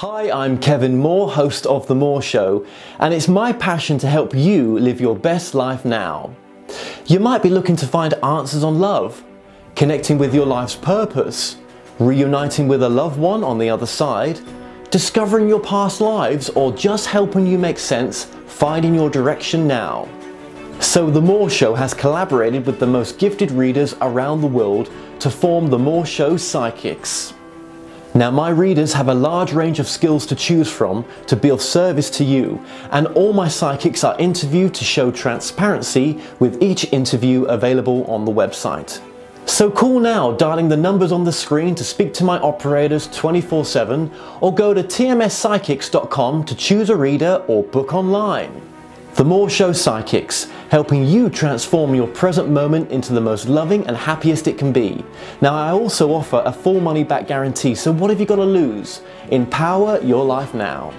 Hi, I'm Kevin Moore, host of The Moore Show, and it's my passion to help you live your best life now. You might be looking to find answers on love, connecting with your life's purpose, reuniting with a loved one on the other side, discovering your past lives, or just helping you make sense, finding your direction now. So The Moore Show has collaborated with the most gifted readers around the world to form The Moore Show Psychics. Now, my readers have a large range of skills to choose from to be of service to you, and all my psychics are interviewed to show transparency, with each interview available on the website. So call now, dialing the numbers on the screen to speak to my operators 24/7, or go to tmspsychics.com to choose a reader or book online. The Moore Show Psychics, helping you transform your present moment into the most loving and happiest it can be. Now, I also offer a full money back guarantee, so what have you got to lose? Empower your life now.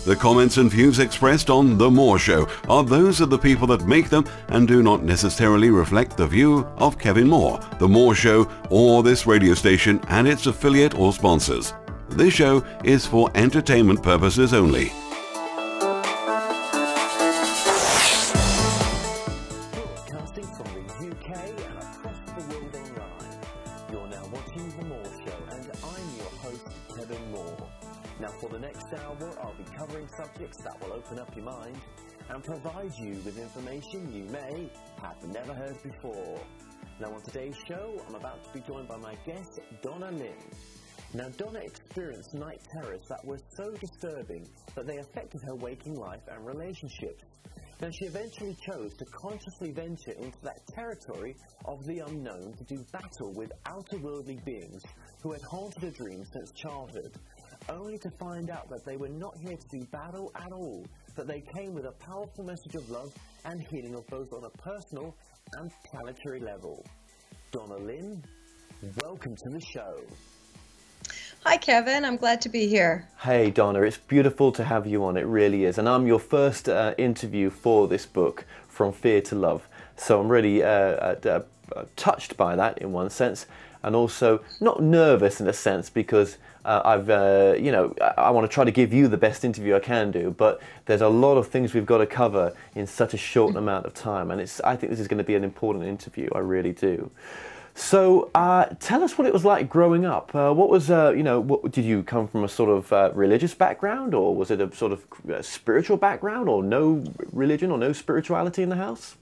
The comments and views expressed on The Moore Show are those of the people that make them and do not necessarily reflect the view of Kevin Moore, The Moore Show, or this radio station and its affiliate or sponsors. This show is for entertainment purposes only. Broadcasting from the UK and across the world online. You're now watching The Moore Show, and I'm your host, Kevin Moore. Now, for the next hour, I'll be covering subjects that will open up your mind and provide you with information you may have never heard before. Now, on today's show, I'm about to be joined by my guest, Donna Lynn. Now, Donna experienced night terrors that were so disturbing that they affected her waking life and relationships. Now, she eventually chose to consciously venture into that territory of the unknown to do battle with outerworldly beings who had haunted her dreams since childhood, only to find out that they were not here to do battle at all, that they came with a powerful message of love and healing of both on a personal and planetary level. Donna Lynn, welcome to the show. Hi Kevin, I'm glad to be here. Hey Donna, it's beautiful to have you on, it really is. And I'm your first interview for this book, From Fear to Love. So I'm really touched by that in one sense, and also not nervous in a sense, because I want to try to give you the best interview I can do, but there's a lot of things we've got to cover in such a short amount of time, and I think this is going to be an important interview, I really do. So tell us what it was like growing up. What was, did you come from a sort of religious background, or was it a sort of spiritual background, or no religion or no spirituality in the house?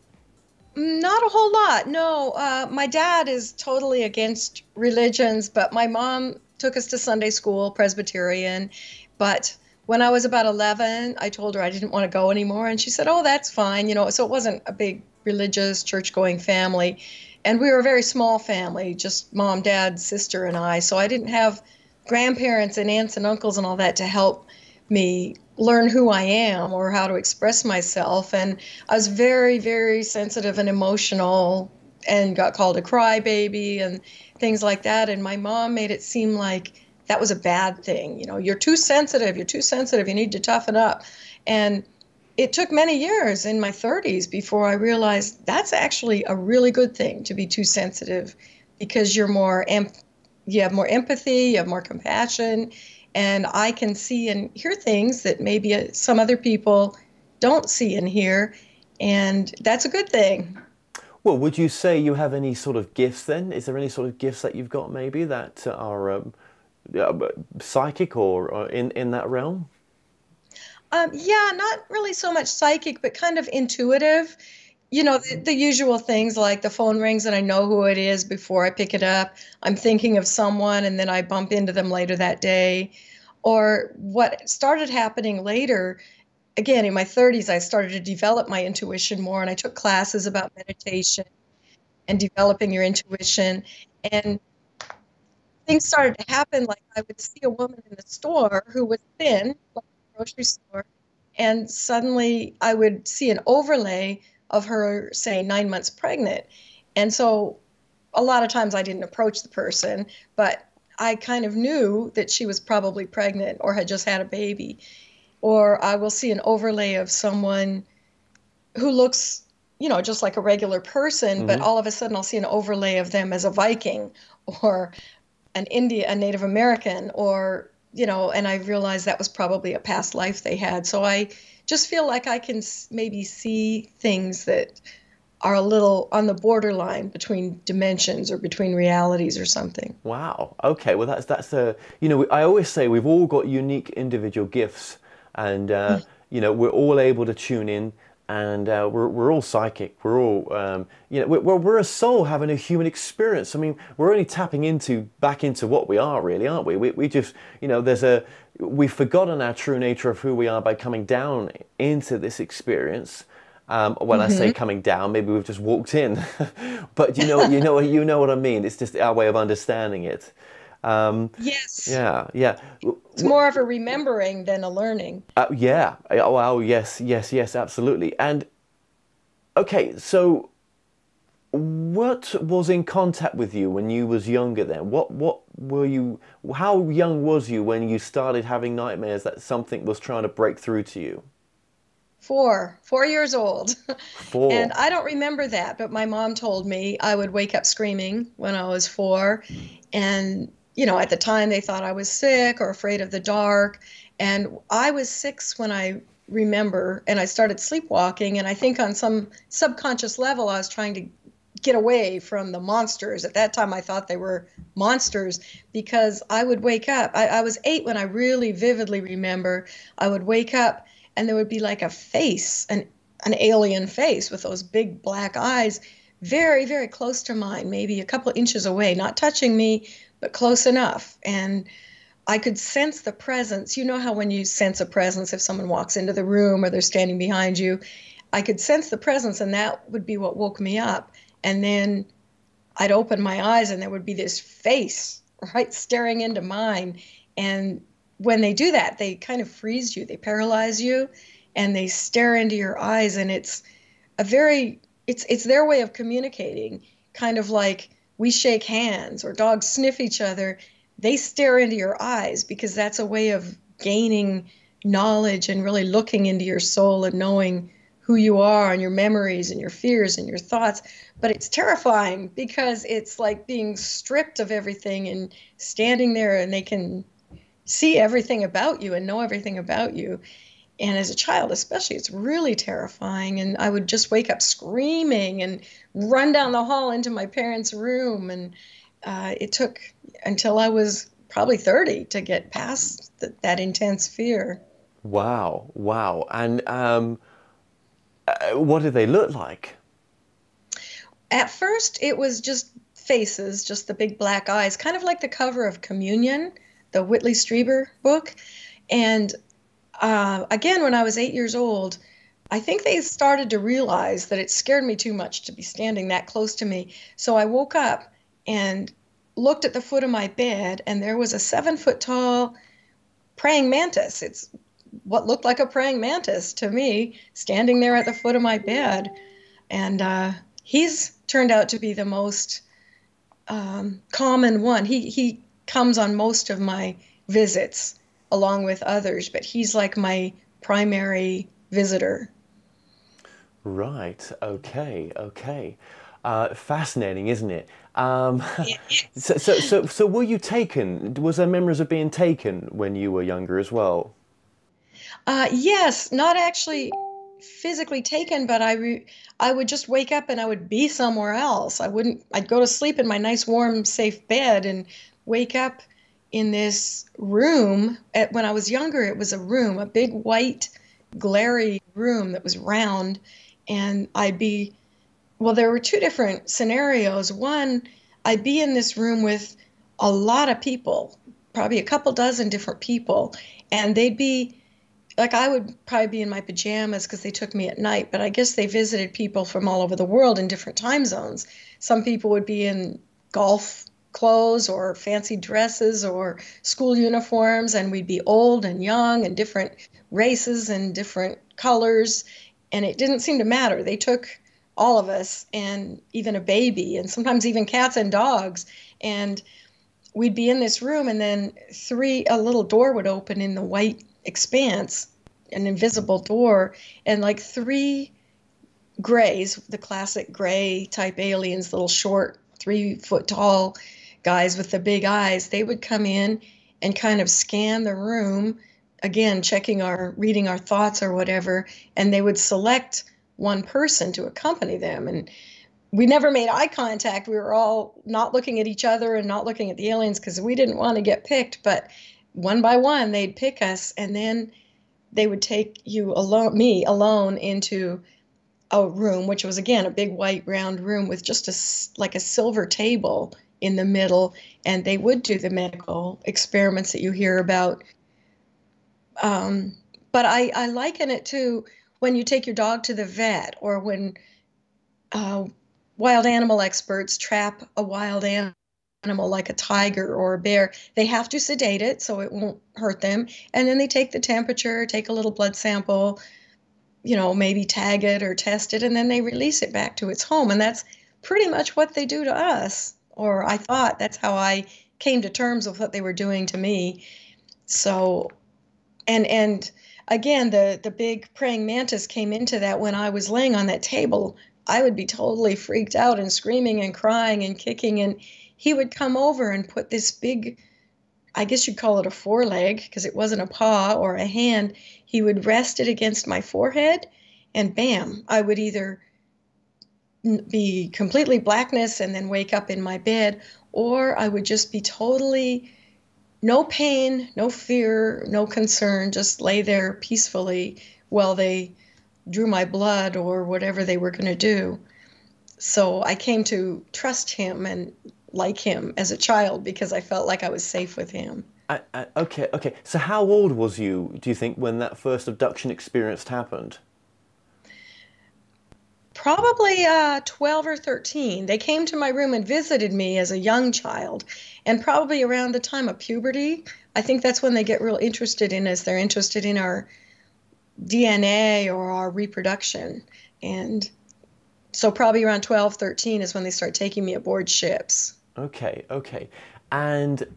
Not a whole lot, no. My dad is totally against religions, but my mom took us to Sunday school, Presbyterian. But when I was about 11, I told her I didn't want to go anymore, and she said, oh, that's fine. So it wasn't a big religious, church-going family. And we were a very small family, just mom, dad, sister, and I. So I didn't have grandparents and aunts and uncles and all that to help me learn who I am or how to express myself. And I was very, very sensitive and emotional and got called a crybaby and things like that. And my mom made it seem like that was a bad thing. You're too sensitive, you need to toughen up. And it took many years in my 30s before I realized that's actually a really good thing, to be too sensitive, because you have more empathy, you have more compassion, and I can see and hear things that maybe some other people don't see and hear, and that's a good thing. Well, would you say you have any sort of gifts then? Is there any sort of gifts that you've got maybe that are psychic or in that realm? Yeah, not really so much psychic, but kind of intuitive. The usual things like the phone rings and I know who it is before I pick it up. I'm thinking of someone and then I bump into them later that day. Or what started happening later, again, in my 30s, I started to develop my intuition more, and I took classes about meditation and developing your intuition. And things started to happen, like I would see a woman in the store who was thin, like a grocery store, And suddenly I would see an overlay of her, say, 9 months pregnant. And so a lot of times I didn't approach the person, but I kind of knew that she was probably pregnant or had just had a baby. Or I will see an overlay of someone who looks, just like a regular person, but all of a sudden I'll see an overlay of them as a Viking or a Native American, or, and I realized that was probably a past life they had. So I just feel like I can maybe see things that are a little on the borderline between dimensions or between realities or something. Wow. Okay. Well, that's I always say we've all got unique individual gifts, and we're all able to tune in, and we're all psychic. We're all we're a soul having a human experience. I mean, we're only tapping back into what we are, really, aren't we? We just we've forgotten our true nature of who we are by coming down into this experience. When I say coming down, maybe we've just walked in, but you know what I mean. It's just our way of understanding it. Yes. Yeah, yeah. It's more of a remembering than a learning. Yeah. Oh, yes, absolutely. And okay, so what was in contact with you when you was younger then? What were you? How young was you when you started having nightmares that something was trying to break through to you? 4 years old. 4. And I don't remember that, but my mom told me I would wake up screaming when I was 4. And, at the time they thought I was sick or afraid of the dark. And I was 6 when I remember, and I started sleepwalking. And I think on some subconscious level, I was trying to get away from the monsters. At that time, I thought they were monsters because I would wake up. I was 8 when I really vividly remember. I would wake up and there would be like a face, an alien face with those big black eyes, very, very close to mine, maybe a couple inches away, not touching me, but close enough. And I could sense the presence. You know how when you sense a presence, if someone walks into the room or they're standing behind you, I could sense the presence, and that would be what woke me up. And then I'd open my eyes and there would be this face, right, staring into mine. And when they do that, they kind of freeze you, they paralyze you, and they stare into your eyes. And it's their way of communicating, kind of like we shake hands or dogs sniff each other. They stare into your eyes because that's a way of gaining knowledge and really looking into your soul and knowing who you are and your memories and your fears and your thoughts. But it's terrifying because it's like being stripped of everything and standing there, and they can see everything about you and know everything about you. And as a child especially, it's really terrifying. And I would just wake up screaming and run down the hall into my parents' room. And it took until I was probably 30 to get past that intense fear. Wow. And what did they look like? At first, it was just faces, just the big black eyes, kind of like the cover of Communion, the Whitley Strieber book. And again, when I was 8 years old, I think they started to realize that it scared me too much to be standing that close to me. So I woke up and looked at the foot of my bed, and there was a 7-foot tall praying mantis. It's what looked like a praying mantis to me, standing there at the foot of my bed. And he's turned out to be the most common one. He comes on most of my visits along with others, but he's like my primary visitor. Right. Okay. Fascinating, isn't it? So were you taken? Was there memories of being taken when you were younger as well? Yes, not actually physically taken, but I would just wake up and I would be somewhere else. I'd go to sleep in my nice, warm, safe bed and wake up in this room. When I was younger, it was a big white, glary room that was round. And there were 2 different scenarios. One, I'd be in this room with a lot of people, probably a couple dozen different people. And they'd be, like, I would probably be in my pajamas because they took me at night, but I guess they visited people from all over the world in different time zones. Some people would be in Gulf clothes or fancy dresses or school uniforms, and we'd be old and young and different races and different colors, and it didn't seem to matter. They took all of us, and even a baby, and sometimes even cats and dogs, and we'd be in this room, and then a little door would open in the white expanse, an invisible door, and like three grays, the classic gray type aliens, little short, 3 foot tall guys with the big eyes, they would come in and kind of scan the room, again, reading our thoughts or whatever, and they would select one person to accompany them. And we never made eye contact. We were all not looking at each other and not looking at the aliens because we didn't want to get picked, but one by one they'd pick us, and then they would take me alone into a room, which was again a big white round room with just like a silver table in the middle, and they would do the medical experiments that you hear about. But I liken it to when you take your dog to the vet, or when wild animal experts trap a wild animal like a tiger or a bear. They have to sedate it so it won't hurt them, and then they take the temperature, take a little blood sample, maybe tag it or test it, and then they release it back to its home. And that's pretty much what they do to us. Or I thought that's how I came to terms with what they were doing to me. So, and again, the big praying mantis came into that when I was laying on that table. I would be totally freaked out and screaming and crying and kicking, and he would come over and put this big, I guess you'd call it a foreleg, because it wasn't a paw or a hand. He would rest it against my forehead, and bam, I would either be completely blackness and then wake up in my bed, or I would just be totally no pain, no fear, no concern, just lay there peacefully while they drew my blood or whatever they were going to do. So I came to trust him and like him as a child because I felt like I was safe with him. Okay. So how old was you, do you think, when that first abduction experience happened? Probably 12 or 13. They came to my room and visited me as a young child, and probably around the time of puberty. I think that's when they get real interested in us. They're interested in our DNA or our reproduction. And so probably around 12, 13 is when they start taking me aboard ships. Okay. And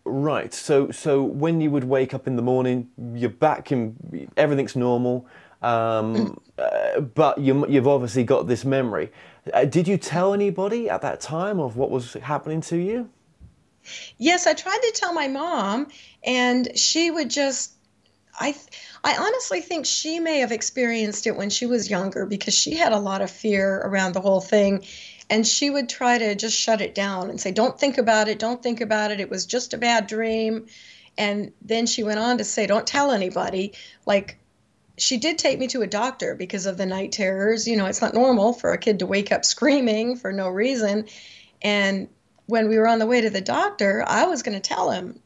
right, so when you would wake up in the morning, you're back in, everything's normal, but you've obviously got this memory. Did you tell anybody at that time of what was happening to you? Yes, I tried to tell my mom, and she would just, I honestly think she may have experienced it when she was younger because she had a lot of fear around the whole thing. And she would try to just shut it down and say, don't think about it, don't think about it. It was just a bad dream. And then she went on to say, don't tell anybody. Like, she did take me to a doctor because of the night terrors. It's not normal for a kid to wake up screaming for no reason. And when we were on the way to the doctor, I was going to tell him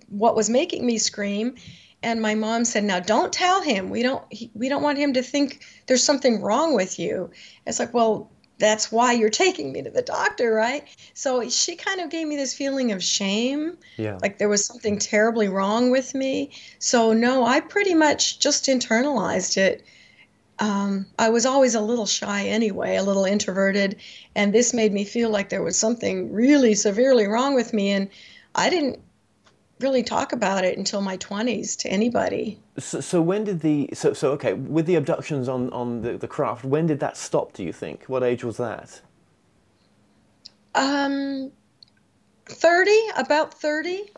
what was making me scream. And my mom said, now don't tell him. We don't want him to think there's something wrong with you. It's like, well, that's why you're taking me to the doctor, right? So she kind of gave me this feeling of shame, like there was something terribly wrong with me. So no, I pretty much just internalized it. I was always a little shy anyway, a little introverted, and this made me feel like there was something really severely wrong with me, and I didn't really talk about it until my 20s to anybody. So when did okay, with the abductions on the craft, when did that stop, do you think? What age was that? 30, about 30.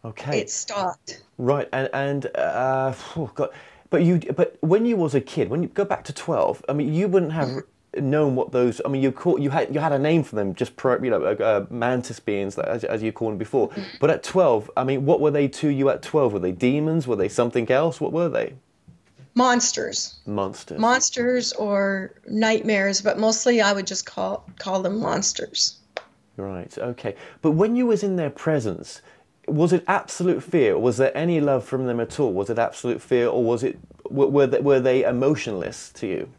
Okay. It stopped. Right, and oh God, but when you was a kid, when you go back to 12, I mean, you wouldn't have known what those, I mean, you had a name for them, just mantis beings, as you called them before. But at 12, I mean, what were they to you at 12? Were they demons? Were they something else? What were they? Monsters. Monsters or nightmares, but mostly I would just call them monsters. Right, okay. But when you was in their presence, was it absolute fear, or was there any love from them at all? Was it absolute fear, or were they emotionless to you?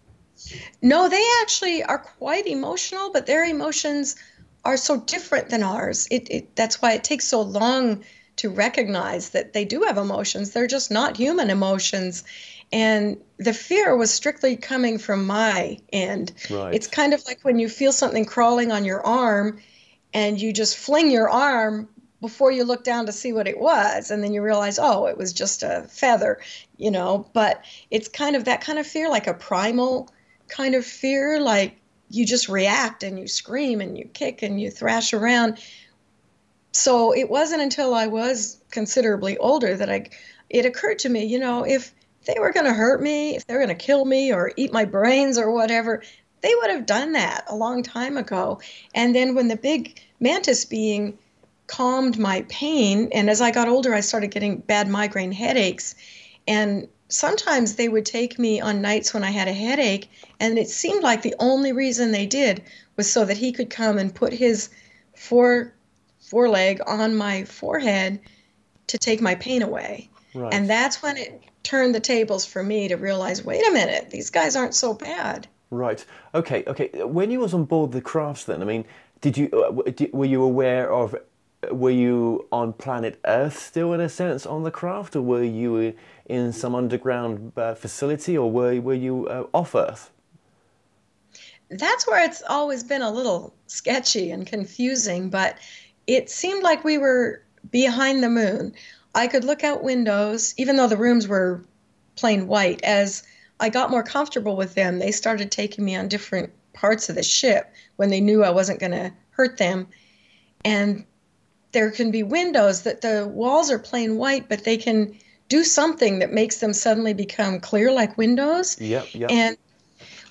No, they actually are quite emotional, but their emotions are so different than ours. That's why it takes so long to recognize that they do have emotions. They're just not human emotions. And the fear was strictly coming from my end. Right. It's kind of like when you feel something crawling on your arm and you just fling your arm before you look down to see what it was. And then you realize, oh, it was just a feather, but it's kind of that kind of fear, like a primal kind of fear, like you just react and you scream and you kick and you thrash around. So it wasn't until I was considerably older that it occurred to me, if they were going to hurt me, if they were going to kill me or eat my brains or whatever, they would have done that a long time ago. And then when the big mantis being calmed my pain, and as I got older, I started getting bad migraine headaches. And sometimes they would take me on nights when I had a headache, and it seemed like the only reason they did was so that he could come and put his foreleg on my forehead to take my pain away. Right. And that's when it turned the tables for me to realize, wait a minute, these guys aren't so bad. Right. Okay. When you was on board the crafts then, I mean, were you aware of, were you on planet Earth still in a sense on the craft, or were you in some underground facility, or were you off Earth? That's where it's always been a little sketchy and confusing, but it seemed like we were behind the moon. I could look out windows, even though the rooms were plain white. As I got more comfortable with them, they started taking me on different parts of the ship when they knew I wasn't going to hurt them. And there can be windows that the walls are plain white, but they can do something that makes them suddenly become clear like windows. Yep. And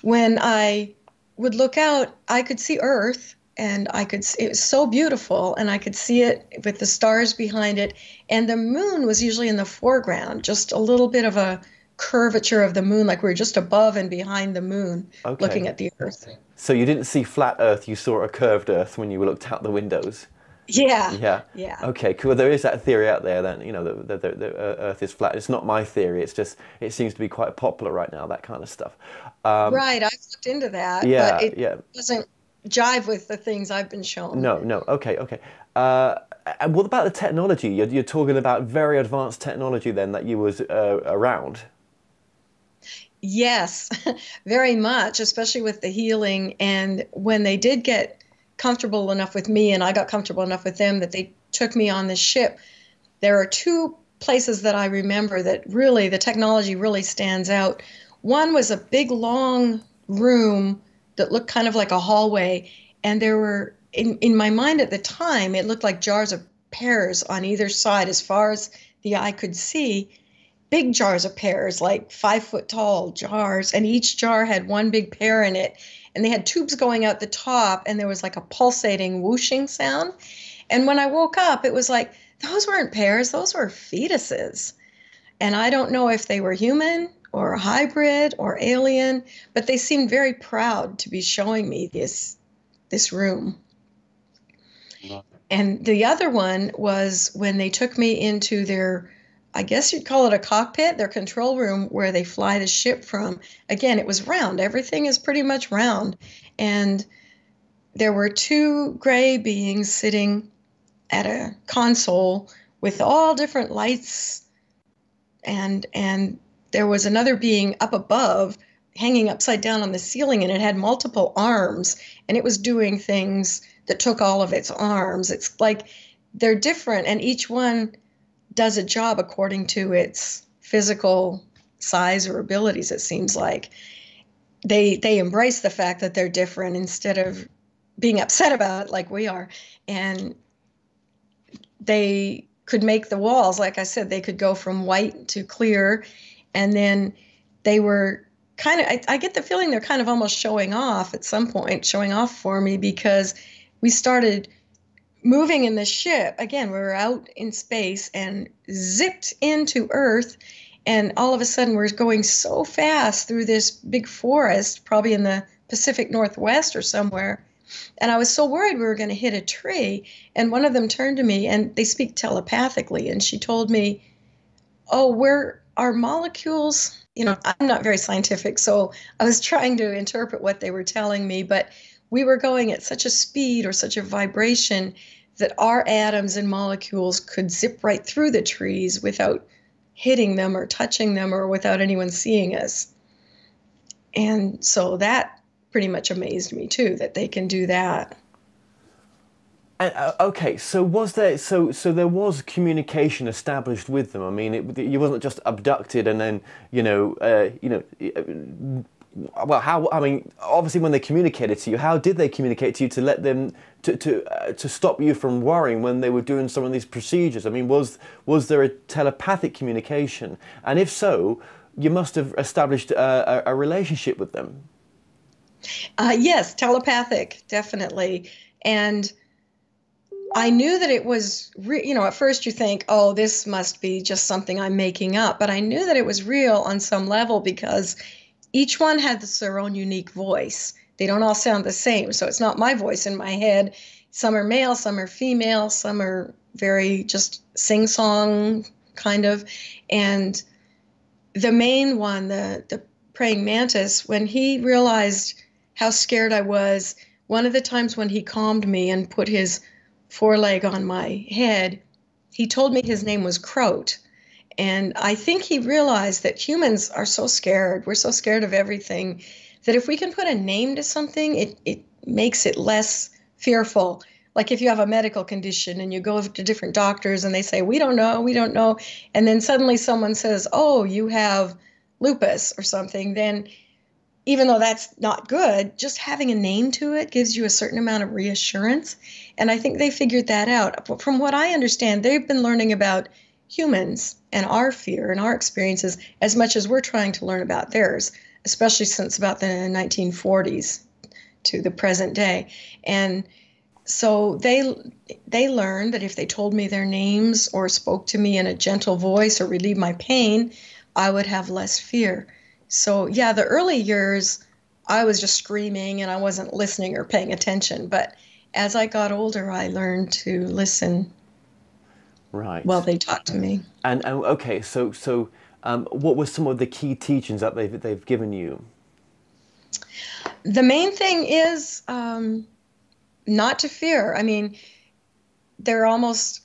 when I would look out, I could see Earth, and it was so beautiful, and I could see it with the stars behind it. And the moon was usually in the foreground, just a little bit of a curvature of the moon, like we were just above and behind the moon, looking at the Earth. So you didn't see flat Earth, you saw a curved Earth when you looked out the windows. Yeah. Okay, cool. There is that theory out there then, that the Earth is flat. It's not my theory. It's just, it seems to be quite popular right now, that kind of stuff. Right, I've looked into that, but it doesn't jive with the things I've been shown. No. Okay. And what about the technology? You're talking about very advanced technology then that you was around. Yes, very much, especially with the healing. And when they did get comfortable enough with me and I got comfortable enough with them that they took me on the ship, there are two places that I remember that really, the technology really stands out. One was a big, long room that looked kind of like a hallway. And there were, in my mind at the time, it looked like jars of pears on either side as far as the eye could see. Big jars of pears, like 5-foot tall jars, and each jar had one big pear in it. And they had tubes going out the top, and there was like a pulsating whooshing sound. And when I woke up, it was like, those weren't pears, those were fetuses. And I don't know if they were human or hybrid or alien, but they seemed very proud to be showing me this room. Wow. And the other one was when they took me into their, I guess you'd call it a cockpit, their control room where they fly the ship from. Again, it was round. Everything is pretty much round. And there were two gray beings sitting at a console with all different lights. And there was another being up above, hanging upside down on the ceiling, and it had multiple arms. And it was doing things that took all of its arms. It's like they're different, and each one does a job according to its physical size or abilities, it seems like. They embrace the fact that they're different instead of being upset about it like we are. And they could make the walls, like I said, they could go from white to clear. And then they were kind of, I get the feeling they're kind of almost showing off at some point, showing off for me, because we started moving in the ship. Again, we were out in space and zipped into Earth, and all of a sudden we're going so fast through this big forest, probably in the Pacific Northwest or somewhere. And I was so worried we were going to hit a tree. And one of them turned to me, and they speak telepathically, and she told me, oh, where are molecules? I'm not very scientific, so I was trying to interpret what they were telling me, but we were going at such a speed or such a vibration that our atoms and molecules could zip right through the trees without hitting them or touching them or without anyone seeing us. And so that pretty much amazed me too, that they can do that. And, okay, so was there there was communication established with them? I mean, you wasn't just abducted and then well, how? I mean, obviously, when they communicated to you, how did they communicate to you to let them to stop you from worrying when they were doing some of these procedures? I mean, was there a telepathic communication? And if so, you must have established a relationship with them. Yes, telepathic, definitely, and I knew that it was, at first you think, oh, this must be just something I'm making up. But I knew that it was real on some level because each one had their own unique voice. They don't all sound the same. So it's not my voice in my head. Some are male, some are female, some are very just sing-song kind of. And the main one, the praying mantis, when he realized how scared I was, one of the times when he calmed me and put his foreleg on my head, he told me his name was Croat. And I think he realized that humans are so scared. We're so scared of everything that if we can put a name to something, it makes it less fearful. Like if you have a medical condition and you go to different doctors and they say, we don't know. And then suddenly someone says, oh, you have lupus or something, then even though that's not good, just having a name to it gives you a certain amount of reassurance. And I think they figured that out. But from what I understand, they've been learning about humans and our fear and our experiences as much as we're trying to learn about theirs, especially since about the 1940s to the present day. And so they learned that if they told me their names or spoke to me in a gentle voice or relieved my pain, I would have less fear. So yeah, the early years, I was just screaming and I wasn't listening or paying attention. But as I got older, I learned to listen. Right. While they talked to me. And okay, so what were some of the key teachings that they've given you? The main thing is not to fear. I mean, they're almost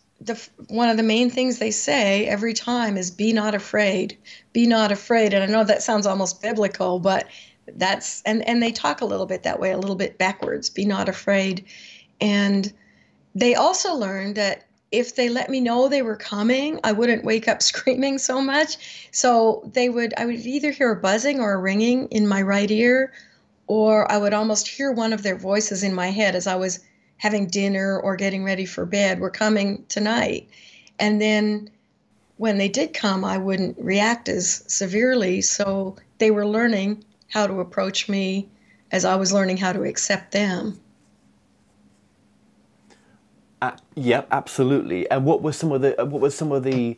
one of the main things they say every time is be not afraid. Be not afraid. And I know that sounds almost biblical, but that's and they talk a little bit that way, a little bit backwards. Be not afraid. And they also learned that if they let me know they were coming, I wouldn't wake up screaming so much. So I would either hear a buzzing or a ringing in my right ear, or I would almost hear one of their voices in my head as I was having dinner or getting ready for bed. We're coming tonight. And then when they did come, I wouldn't react as severely. So they were learning how to approach me as I was learning how to accept them. Yeah, absolutely. And what were some of the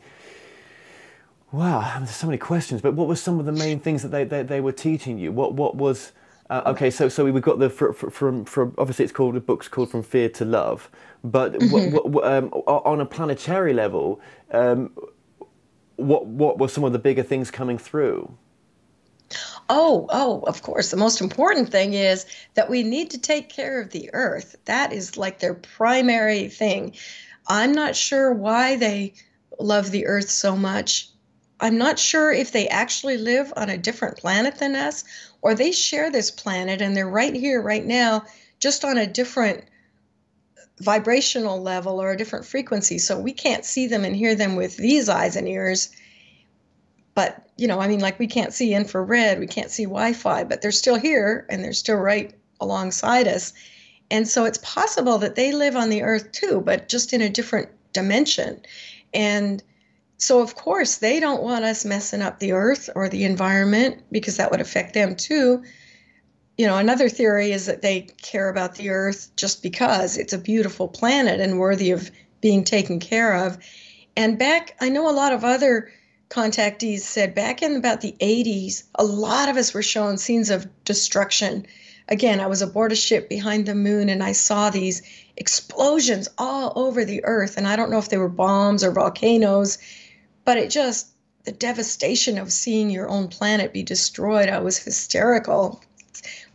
wow, there's so many questions, but what were some of the main things that they were teaching you? What was okay, so we've got from obviously the book's called From Fear to Love, but on a planetary level, what were some of the bigger things coming through? Oh, of course. The most important thing is that we need to take care of the earth. That is like their primary thing. I'm not sure why they love the earth so much. I'm not sure if they actually live on a different planet than us, or they share this planet and they're right here, right now, just on a different vibrational level or a different frequency. So we can't see them and hear them with these eyes and ears. But, like we can't see infrared, we can't see Wi-Fi, but they're still here and they're still right alongside us. And so it's possible that they live on the earth too, but just in a different dimension. And so, of course, they don't want us messing up the earth or the environment because that would affect them too. Another theory is that they care about the earth just because it's a beautiful planet and worthy of being taken care of. And I know a lot of other contactees said back in about the 80s, a lot of us were shown scenes of destruction. Again, I was aboard a ship behind the moon and I saw these explosions all over the earth. And I don't know if they were bombs or volcanoes, but the devastation of seeing your own planet be destroyed, I was hysterical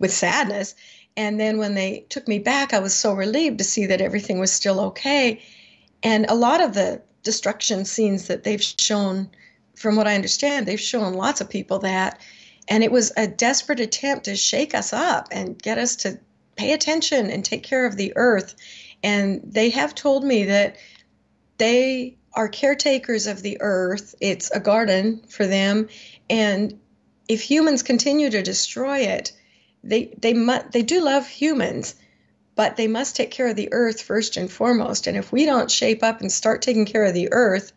with sadness. And then when they took me back, I was so relieved to see that everything was still okay. And a lot of the destruction scenes that they've shown, from what I understand, they've shown lots of people that. And it was a desperate attempt to shake us up and get us to pay attention and take care of the earth. And they have told me that they are caretakers of the earth. It's a garden for them. And if humans continue to destroy it, they do love humans, but they must take care of the earth first and foremost. And if we don't shape up and start taking care of the earth,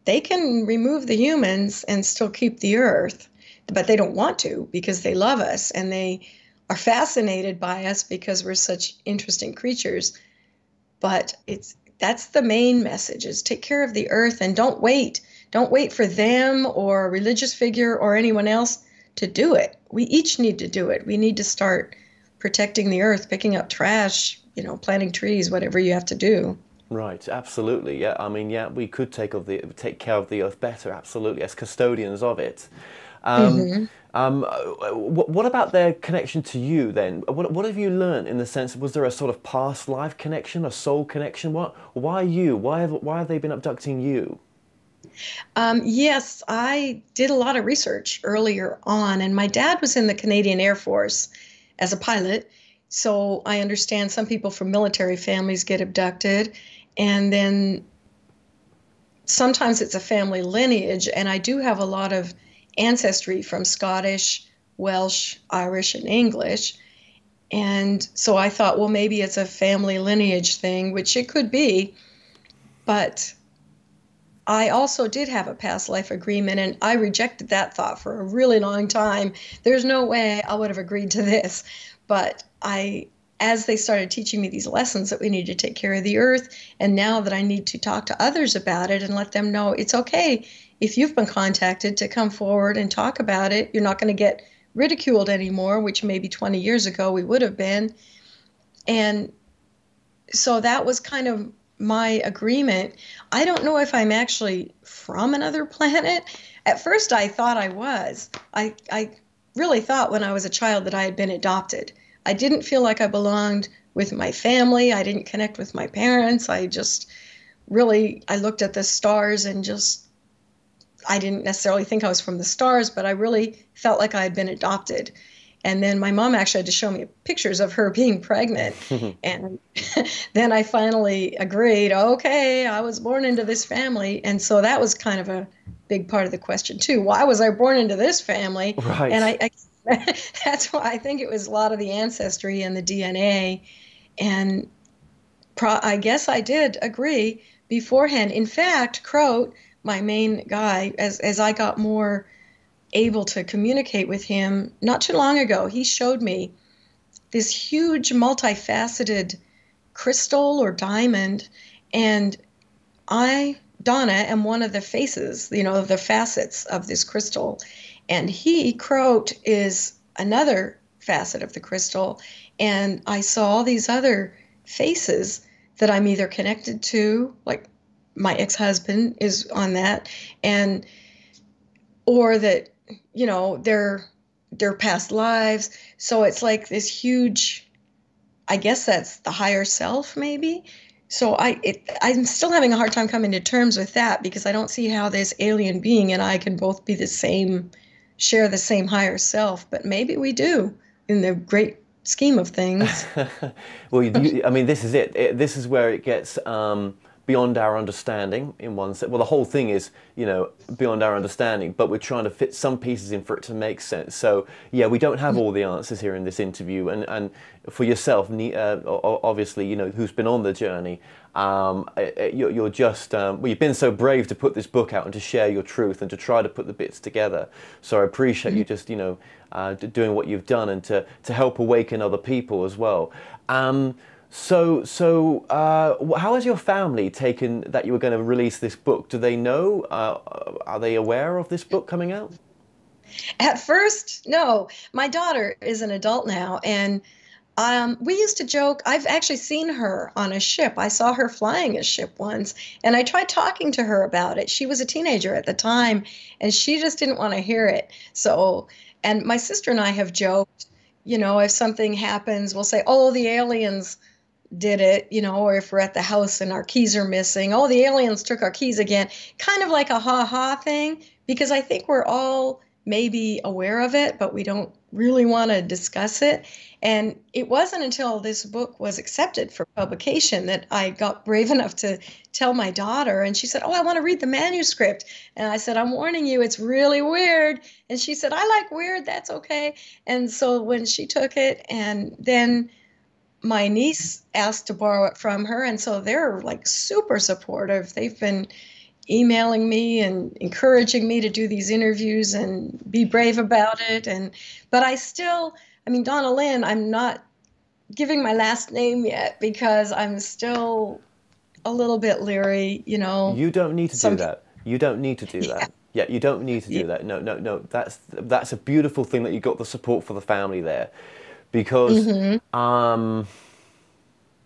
they can remove the humans and still keep the earth. But they don't want to, because they love us and they are fascinated by us because we're such interesting creatures. But that's the main message, is take care of the earth and don't wait. Don't wait for them or a religious figure or anyone else to do it. We each need to do it. We need to start protecting the earth, picking up trash, planting trees, whatever you have to do. Right, absolutely. Yeah, I mean, yeah, we could take care of the earth better, absolutely, as custodians of it. What about their connection to you then? What have you learned in the sense, was there a sort of past life connection, a soul connection? Why you? Why have they been abducting you? Yes, I did a lot of research earlier on, and my dad was in the Canadian Air Force as a pilot. So I understand some people from military families get abducted, and then sometimes it's a family lineage, and I do have a lot of ancestry from Scottish, Welsh, Irish, and English. And so I thought, well, maybe it's a family lineage thing, which it could be. But I also did have a past life agreement, and I rejected that thought for a really long time. There's no way I would have agreed to this. But as they started teaching me these lessons that we need to take care of the earth, and now that I need to talk to others about it and let them know it's okay if you've been contacted to come forward and talk about it, you're not going to get ridiculed anymore, which maybe 20 years ago we would have been. And so that was kind of my agreement. I don't know if I'm actually from another planet. At first I thought I was. I really thought when I was a child that I had been adopted. I didn't feel like I belonged with my family. I didn't connect with my parents. I looked at the stars and I didn't necessarily think I was from the stars, but I really felt like I had been adopted. And then my mom actually had to show me pictures of her being pregnant. And then I finally agreed, okay, I was born into this family. And so that was kind of a big part of the question too. Why was I born into this family? Right. And that's why I think it was a lot of the ancestry and the DNA. And I guess I did agree beforehand. In fact, Croat, my main guy, as I got more able to communicate with him, not too long ago, he showed me this huge multifaceted crystal or diamond, and Donna, am one of the faces, the facets of this crystal, and Croat, is another facet of the crystal, and I saw all these other faces that I'm either connected to, like my ex-husband is on that, or that, their past lives. So it's like this huge, I guess that's the higher self maybe. So I'm still having a hard time coming to terms with that, because I don't see how this alien being and I can both be share the same higher self, but maybe we do in the great scheme of things. Well, I mean, this is it. This is where it gets beyond our understanding in one sense. Well, the whole thing is, beyond our understanding, but we're trying to fit some pieces in for it to make sense. So, yeah, we don't have all the answers here in this interview. And for yourself, obviously, who's been on the journey, you're just, you've been so brave to put this book out and to share your truth and to try to put the bits together. So I appreciate you just, doing what you've done and to help awaken other people as well. So how has your family taken that you were going to release this book? Do they know? Are they aware of this book coming out? At first, no. My daughter is an adult now, and we used to joke. I've actually seen her on a ship. I saw her flying a ship once, and I tried talking to her about it. She was a teenager at the time, and she just didn't want to hear it. So, and my sister and I have joked, you know, if something happens, we'll say, oh, the aliens did it, you know, or if we're at the house and our keys are missing, oh, the aliens took our keys again, kind of like a ha-ha thing, because I think we're all maybe aware of it, but we don't really want to discuss it. And it wasn't until this book was accepted for publication that I got brave enough to tell my daughter, and she said, oh, I want to read the manuscript. And I said, I'm warning you, it's really weird. And she said, I like weird, that's okay. And so when she took it, and then my niece asked to borrow it from her, and so they're like super supportive. They've been emailing me and encouraging me to do these interviews and be brave about it. And but I mean, Donna Lynn, I'm not giving my last name yet because I'm still a little bit leery, you know. You don't need to do that. You don't need to do that. Yeah, you don't need to do that. No, no, no. That's a beautiful thing that you got the support for the family there. Because,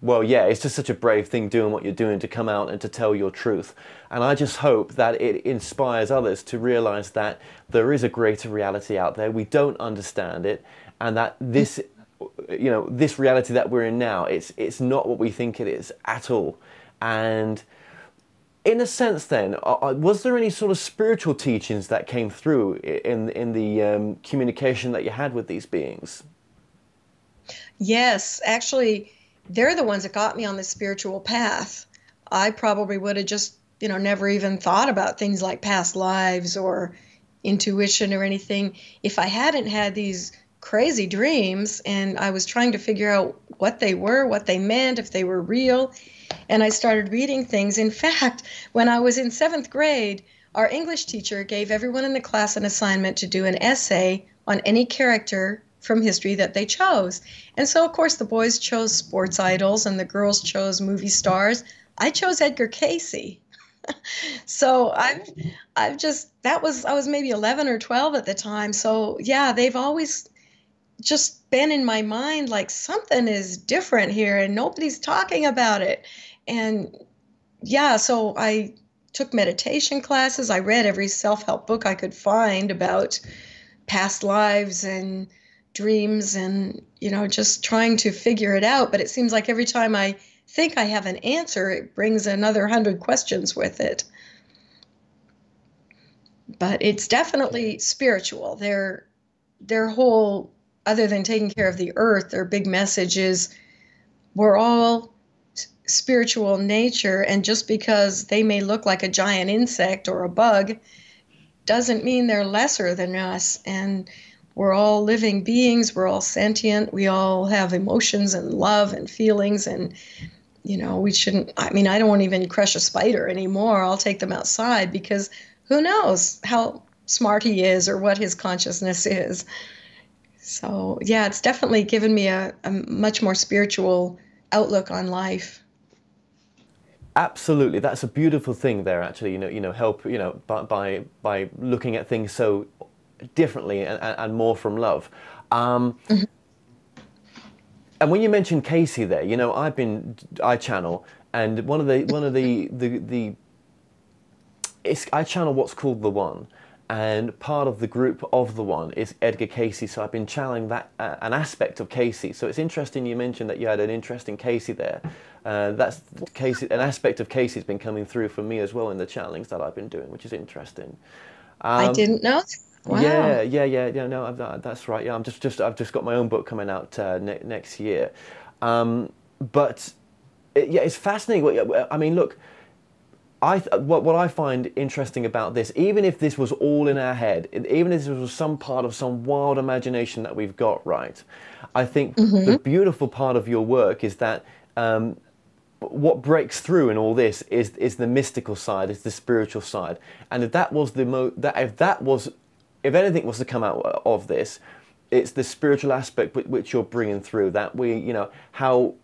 well, yeah, it's just such a brave thing doing what you're doing, to come out and to tell your truth. And I just hope that it inspires others to realize that there is a greater reality out there. We don't understand it, and that this, you know, this reality that we're in now, it's not what we think it is at all. And in a sense, then, was there any sort of spiritual teachings that came through in the communication that you had with these beings? Yes, actually, they're the ones that got me on the spiritual path. I probably would have just, you know, never even thought about things like past lives or intuition or anything if I hadn't had these crazy dreams and I was trying to figure out what they were, what they meant, if they were real. And I started reading things. In fact, when I was in 7th grade, our English teacher gave everyone in the class an assignment to do an essay on any character from history that they chose. And so, of course, the boys chose sports idols and the girls chose movie stars. I chose Edgar Cayce. So I was maybe 11 or 12 at the time. So yeah, they've always just been in my mind, like something is different here and nobody's talking about it. And yeah, so I took meditation classes. I read every self-help book I could find about past lives and dreams and, you know, just trying to figure it out. But it seems like every time I think I have an answer, it brings another 100 questions with it. But it's definitely spiritual. Their whole, other than taking care of the earth, their big message is we're all spiritual nature, and just because they may look like a giant insect or a bug doesn't mean they're lesser than us. And we're all living beings, we're all sentient, we all have emotions and love and feelings, and you know, we shouldn't, I mean, I don't want to even crush a spider anymore. I'll take them outside because who knows how smart he is or what his consciousness is. So yeah, it's definitely given me a much more spiritual outlook on life. Absolutely, that's a beautiful thing there. Actually, help, by looking at things so differently and more from love. And when you mentioned Cayce there, you know, I channel, and I channel what's called the One, and part of the group of the One is Edgar Cayce. So I've been channeling that an aspect of Cayce. So it's interesting you mentioned that you had an interest in Cayce there. That's Cayce, an aspect of Cayce has been coming through for me as well in the channelings that I've been doing, which is interesting. I didn't know. Wow. Yeah. No, that's right. Yeah, I've just got my own book coming out next year. But it's fascinating. I mean, look, what I find interesting about this, even if this was all in our head, even if this was some part of some wild imagination that we've got, right? I think the beautiful part of your work is that what breaks through in all this is the mystical side, is the spiritual side, and if that was if anything was to come out of this, it's the spiritual aspect which you're bringing through. That how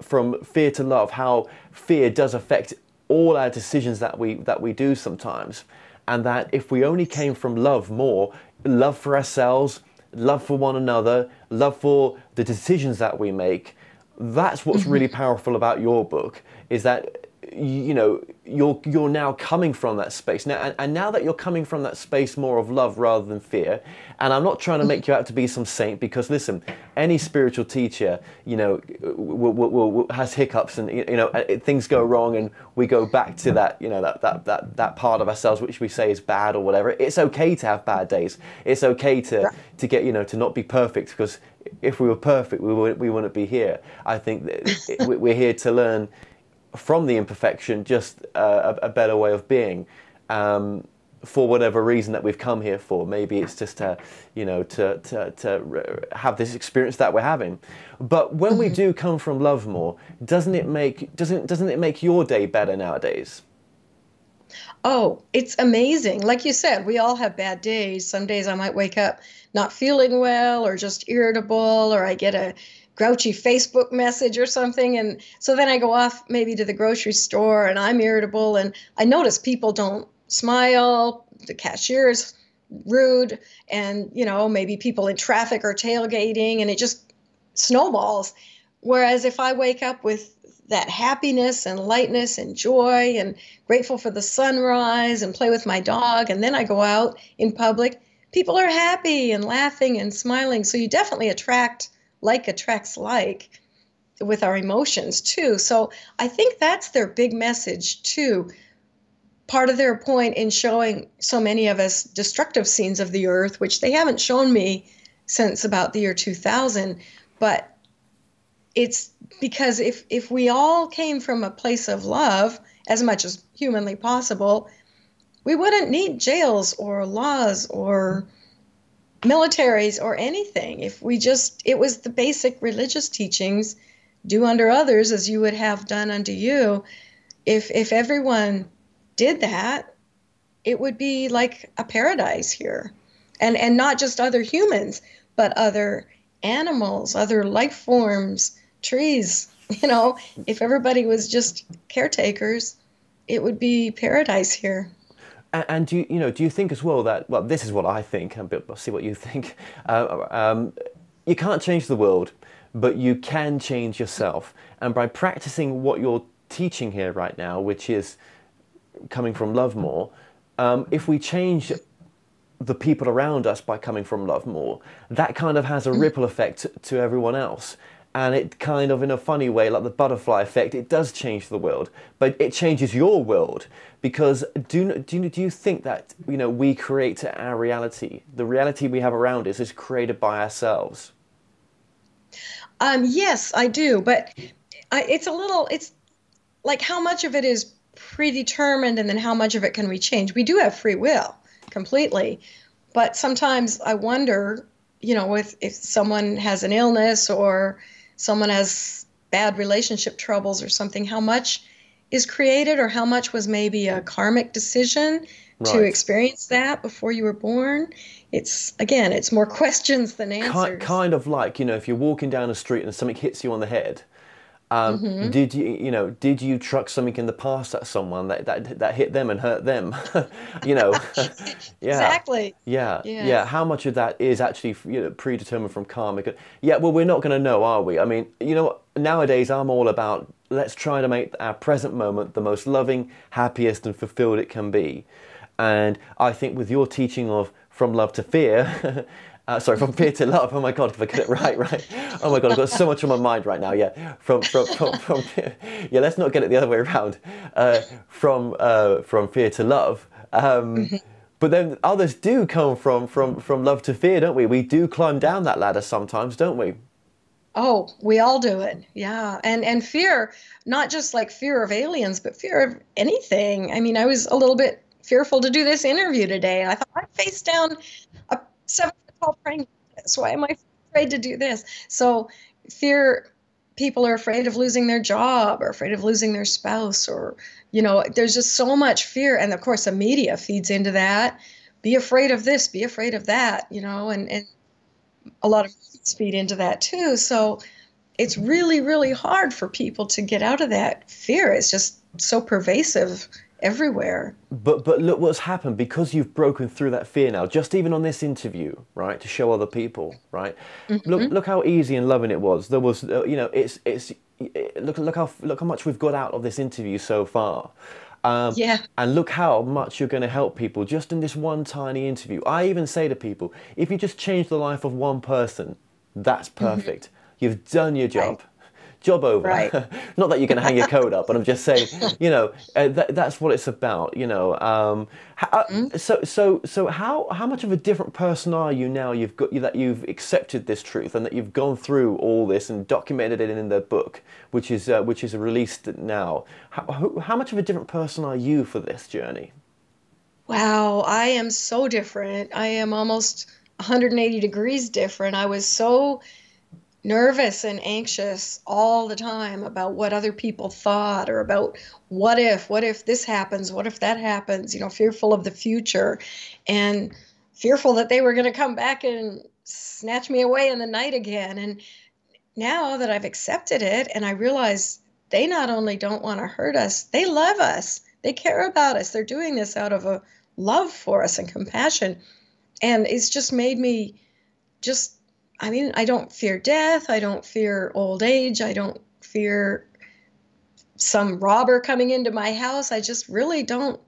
from fear to love, how fear does affect all our decisions that we do sometimes, and that if we only came from love more, love for ourselves, love for one another, love for the decisions that we make, that's what's really powerful about your book, is that you know, you're now coming from that space now, and now that you're coming from that space more of love rather than fear. And I'm not trying to make you out to be some saint, because listen, any spiritual teacher, you know, has hiccups, and you know, things go wrong, and we go back to that, you know, that part of ourselves which we say is bad or whatever. It's okay to have bad days. It's okay to get, you know, to not be perfect, because if we were perfect, we wouldn't be here. I think that we're here to learn from the imperfection, just a better way of being, for whatever reason that we've come here for. Maybe it's just to, you know, to have this experience that we're having. But when we do come from love more, doesn't it make your day better nowadays? Oh, it's amazing. Like you said, we all have bad days. Some days I might wake up not feeling well, or just irritable, or I get a grouchy Facebook message or something. And so then I go off maybe to the grocery store and I'm irritable, and I notice people don't smile, the cashier's rude, and, you know, maybe people in traffic are tailgating, and it just snowballs. Whereas if I wake up with that happiness and lightness and joy and grateful for the sunrise and play with my dog, and then I go out in public, people are happy and laughing and smiling. So you definitely attracts like with our emotions too. So I think that's their big message too. Part of their point in showing so many of us destructive scenes of the earth, which they haven't shown me since about the year 2000, but it's because if we all came from a place of love as much as humanly possible, we wouldn't need jails or laws or militaries or anything. If we just, it was the basic religious teachings, do unto others as you would have done unto you. If everyone did that, it would be like a paradise here. And not just other humans, but other animals, other life forms, trees. You know, if everybody was just caretakers, it would be paradise here. And do you think as well that, well, this is what I think, and I'll see what you think. You can't change the world, but you can change yourself. And by practicing what you're teaching here right now, which is coming from love more, if we change the people around us by coming from love more, that kind of has a ripple effect to everyone else. And it kind of, in a funny way, like the butterfly effect, it does change the world, but it changes your world. Because do you think that, you know, we create our reality? The reality we have around us is created by ourselves. Yes, I do. But it's like how much of it is predetermined, and then how much of it can we change? We do have free will completely. But sometimes I wonder, you know, if someone has an illness or someone has bad relationship troubles or something, how much is created, or how much was maybe a karmic decision to experience that before you were born? It's more questions than answers. Kind of like, you know, if you're walking down the street and something hits you on the head, did you truck something in the past at someone that hit them and hurt them? You know, yeah, exactly. Yeah. How much of that is actually, you know, predetermined from karma? Yeah. Well, we're not going to know, are we? I mean, you know, nowadays I'm all about, let's try to make our present moment the most loving, happiest, and fulfilled it can be. And I think with your teaching of from love to fear. From fear to love. Oh my God, if I get it right. Oh my God, I've got so much on my mind right now. Yeah, from yeah. Let's not get it the other way around. From fear to love. But then others do come from love to fear, don't we? We do climb down that ladder sometimes, don't we? Oh, we all do it. Yeah, and fear, not just like fear of aliens, but fear of anything. I mean, I was a little bit fearful to do this interview today. I thought I faced down a 7-foot praying. So why am I afraid to do this? So fear, people are afraid of losing their job, or afraid of losing their spouse, or, you know, there's just so much fear. And of course the media feeds into that. Be afraid of this, be afraid of that, you know, and a lot of movies feed into that too. So it's really, really hard for people to get out of that fear. It's just so pervasive everywhere. But look what's happened, because you've broken through that fear now, just even on this interview, right, to show other people, right? Look how easy and loving it was. There was, look how much we've got out of this interview so far. Yeah. And look how much you're going to help people just in this one tiny interview. I even say to people, if you just change the life of one person, that's perfect. You've done your job. Right. Job over. Right. Not that you're going to hang your coat up, but I'm just saying, that's what it's about. So how much of a different person are you now? That you've accepted this truth and that you've gone through all this and documented it in the book, which is released now. How much of a different person are you for this journey? Wow, I am so different. I am almost 180 degrees different. I was so nervous and anxious all the time about what other people thought, or about what if this happens, what if that happens, fearful of the future, and fearful that they were going to come back and snatch me away in the night again. And now that I've accepted it and I realize they not only don't want to hurt us, they love us. They care about us. They're doing this out of a love for us and compassion. And it's just made me I don't fear death. I don't fear old age. I don't fear some robber coming into my house. I just really don't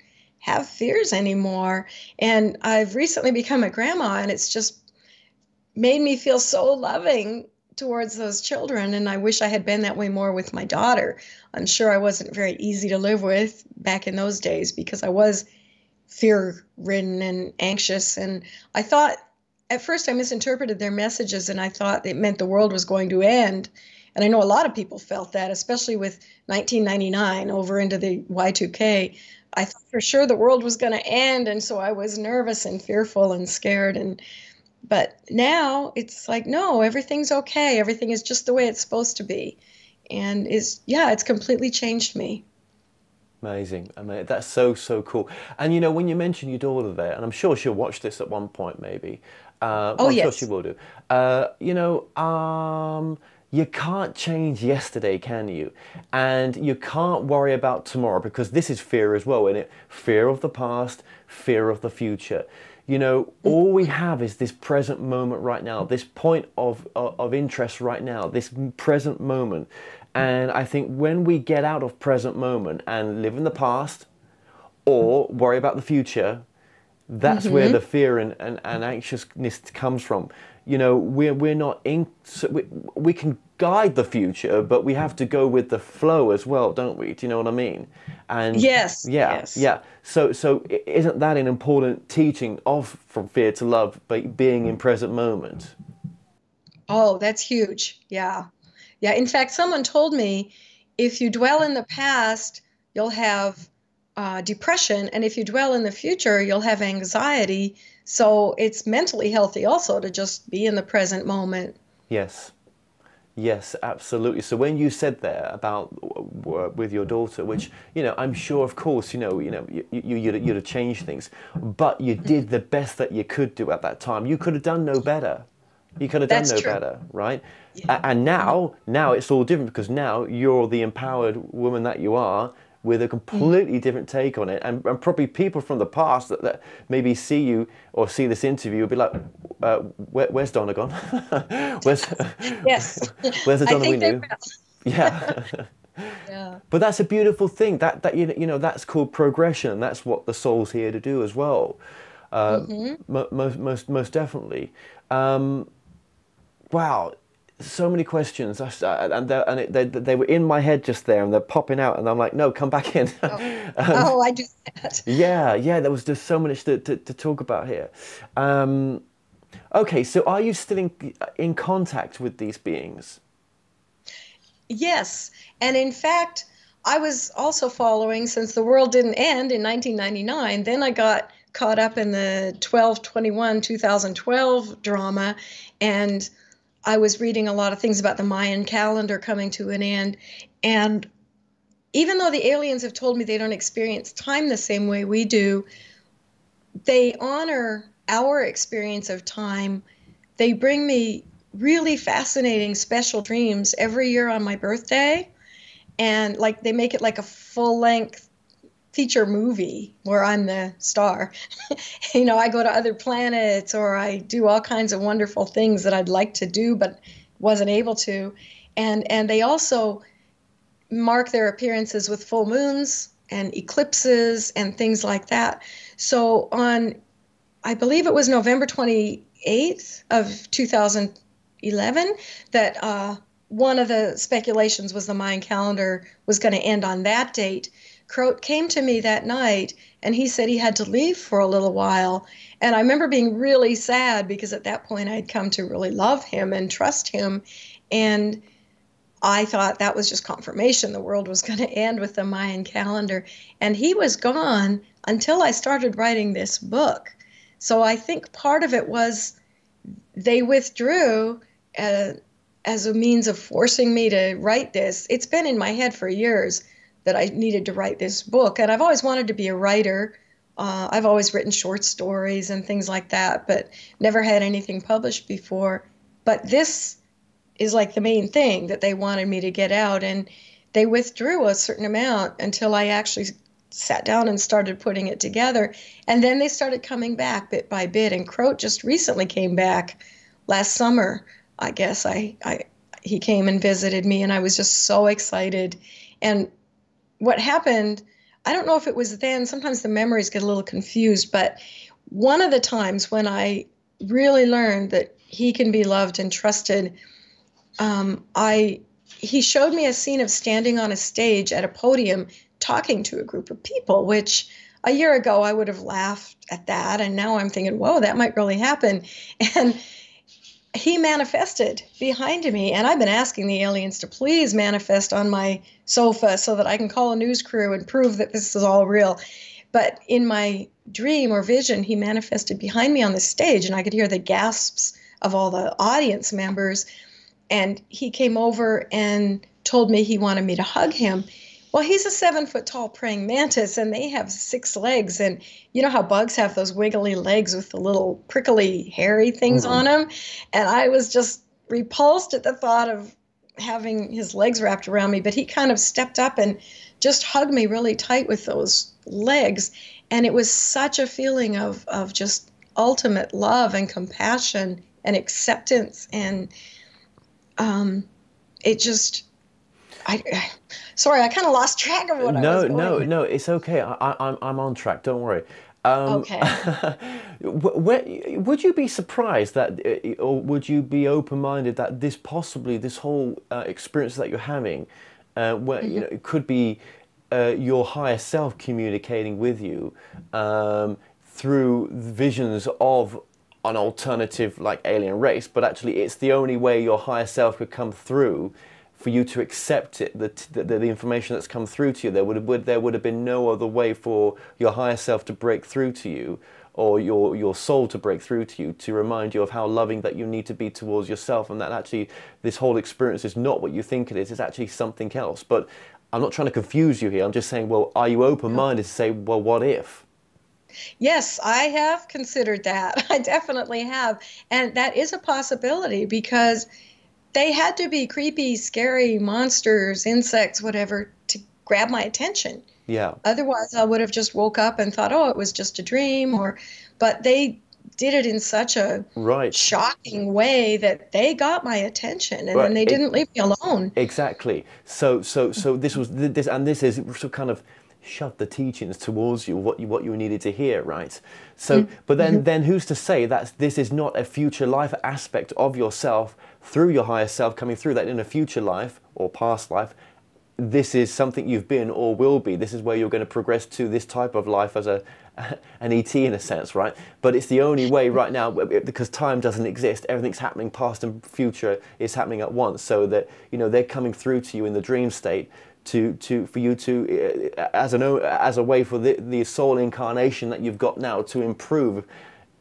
have fears anymore. And I've recently become a grandma, and it's just made me feel so loving towards those children. And I wish I had been that way more with my daughter. I'm sure I wasn't very easy to live with back in those days, because I was fear-ridden and anxious. And I thought, at first I misinterpreted their messages, and I thought it meant the world was going to end. And I know a lot of people felt that, especially with 1999 over into the Y2K. I thought for sure the world was going to end, and so I was nervous and fearful and scared. But now it's like, no, everything's okay. Everything is just the way it's supposed to be. And it's completely changed me. Amazing. I mean, that's so cool. And when you mention your daughter there, and I'm sure she'll watch this at one point, maybe. I'm yes. sure she will do. You can't change yesterday, can you? And you can't worry about tomorrow, because this is fear as well, isn't it? Fear of the past, fear of the future. All we have is this present moment right now, this point of interest right now, this present moment. And I think when we get out of present moment and live in the past or worry about the future, that's where the fear and anxiousness comes from. We're not we can guide the future, but we have to go with the flow as well, don't we? Do you know what I mean? And yes. Yeah. So isn't that an important teaching from fear to love, but being in present moment? Oh, that's huge. Yeah. Yeah. In fact, someone told me if you dwell in the past, you'll have depression. And if you dwell in the future, you'll have anxiety. So it's mentally healthy also to just be in the present moment. Yes. Yes, absolutely. So when you said there about with your daughter, which, I'm sure, of course, you'd have changed things, but you did the best that you could do at that time. You could have done no better. You could have done no better, right? Yeah. And now it's all different, because now you're the empowered woman that you are, with a completely different take on it. And probably people from the past that maybe see you or see this interview will be like, where's Donna gone? Where's the Donna we knew? Yeah. Yeah. But that's a beautiful thing. That that's called progression. That's what the soul's here to do as well. Most definitely. Wow. So many questions, they were in my head just there, and they're popping out, and I'm like, no, come back in. I do that. Yeah, there was just so much to talk about here. Okay, so are you still in contact with these beings? Yes, and in fact, I was also following, since the world didn't end in 1999, then I got caught up in the 12/21/2012 drama, and I was reading a lot of things about the Mayan calendar coming to an end. And even though the aliens have told me they don't experience time the same way we do, they honor our experience of time. They bring me really fascinating, special dreams every year on my birthday. And they make it like a full-length feature movie where I'm the star. You know, I go to other planets, or I do all kinds of wonderful things that I'd like to do but wasn't able to. And they also mark their appearances with full moons and eclipses and things like that. So on, I believe it was November 28th of 2011 that one of the speculations was the Mayan calendar was going to end on that date. Croat came to me that night and he said he had to leave for a little while. And I remember being really sad because at that point I'd come to really love him and trust him. And I thought that was just confirmation the world was going to end with the Mayan calendar. And he was gone until I started writing this book. So I think part of it was they withdrew as a means of forcing me to write this. It's been in my head for years that I needed to write this book. And I've always wanted to be a writer. I've always written short stories and things like that, but never had anything published before. But this is like the main thing that they wanted me to get out. And they withdrew a certain amount until I actually sat down and started putting it together. And then they started coming back bit by bit. And Croat just recently came back last summer. I guess he came and visited me, and I was just so excited. And what happened, I don't know if it was then, sometimes the memories get a little confused, but one of the times when I really learned that he can be loved and trusted, he showed me a scene of standing on a stage at a podium talking to a group of people, which a year ago I would have laughed at that. And now I'm thinking, whoa, that might really happen. And he manifested behind me. And I've been asking the aliens to please manifest on my sofa so that I can call a news crew and prove that this is all real. But in my dream or vision, he manifested behind me on the stage, and I could hear the gasps of all the audience members. And he came over and told me he wanted me to hug him. Well, he's a 7-foot-tall praying mantis, and they have 6 legs. And you know how bugs have those wiggly legs with the little prickly, hairy things on them? And I was just repulsed at the thought of having his legs wrapped around me. But he kind of stepped up and just hugged me really tight with those legs. And it was such a feeling of just ultimate love and compassion and acceptance. And it just... sorry, I kind of lost track of what I was going. No, it's okay. I'm on track. Don't worry. Okay. Would you be surprised that, or would you be open-minded that this whole experience that you're having, you know, it could be your higher self communicating with you through visions of an alternative like alien race, but actually it's the only way your higher self could come through for you to accept it, the information that's come through to you. There would have been no other way for your higher self to break through to you, or your soul to break through to you, to remind you of how loving that you need to be towards yourself, and that actually this whole experience is not what you think it is. It's actually something else. But I'm not trying to confuse you here. I'm just saying, well, are you open-minded to say, well, what if? Yes, I have considered that. I definitely have. And that is a possibility, because they had to be creepy, scary monsters, insects, whatever, to grab my attention. Yeah. Otherwise, I would have just woke up and thought, oh, it was just a dream. But they did it in such a shocking way that they got my attention, and then they didn't leave me alone. Exactly. So this is kind of shoved the teachings towards you, what you needed to hear, right? So, but then who's to say that this is not a future life aspect of yourself through your higher self coming through, that in a future life or past life, this is something you've been or will be. This is where you're going to progress to this type of life as an ET in a sense, right? But it's the only way right now, because time doesn't exist. Everything's happening, past and future is happening at once. So that, you know, they're coming through to you in the dream state for you to as a way for the soul incarnation that you've got now to improve,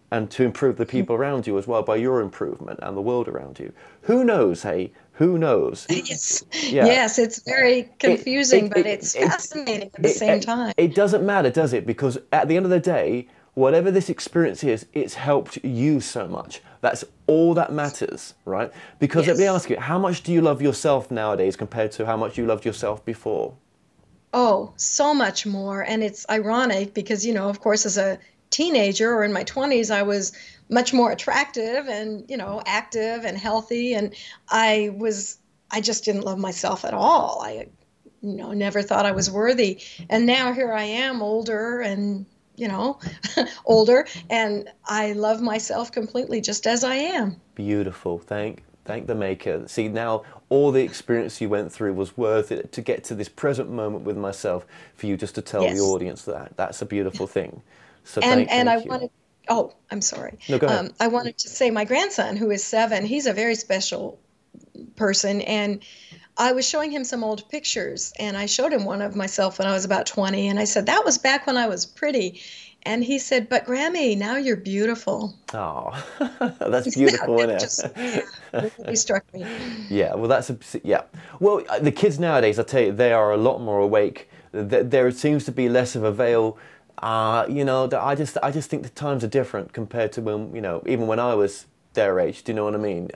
and to improve the people around you as well by your improvement and the world around you. Who knows, hey? Who knows? Yes, yeah. Yes, it's very confusing, but it's fascinating at the same time. It doesn't matter, does it? Because at the end of the day, whatever this experience is, it's helped you so much. That's all that matters, right? Because let me ask you, how much do you love yourself nowadays compared to how much you loved yourself before? Oh, so much more. And it's ironic because, of course, as a teenager or in my 20s, I was much more attractive and, active and healthy. And I just didn't love myself at all. I, never thought I was worthy. And now here I am, older and, older, and I love myself completely just as I am. Beautiful. Thank the Maker. See, now all the experience you went through was worth it to get to this present moment with myself, for you just to tell the audience that. That's a beautiful thing. So thank you. Wanted, oh, I'm sorry. No, go ahead. I wanted to say my grandson, who is 7, he's a very special person, and I was showing him some old pictures, and I showed him one of myself when I was about 20, and I said, that was back when I was pretty. And he said, but Grammy, now you're beautiful. Oh, that's beautiful, isn't it? It really struck me. Yeah, well, Well, the kids nowadays, I tell you, they are a lot more awake. There seems to be less of a veil. I just think the times are different compared to when, even when I was their age. Do you know what I mean?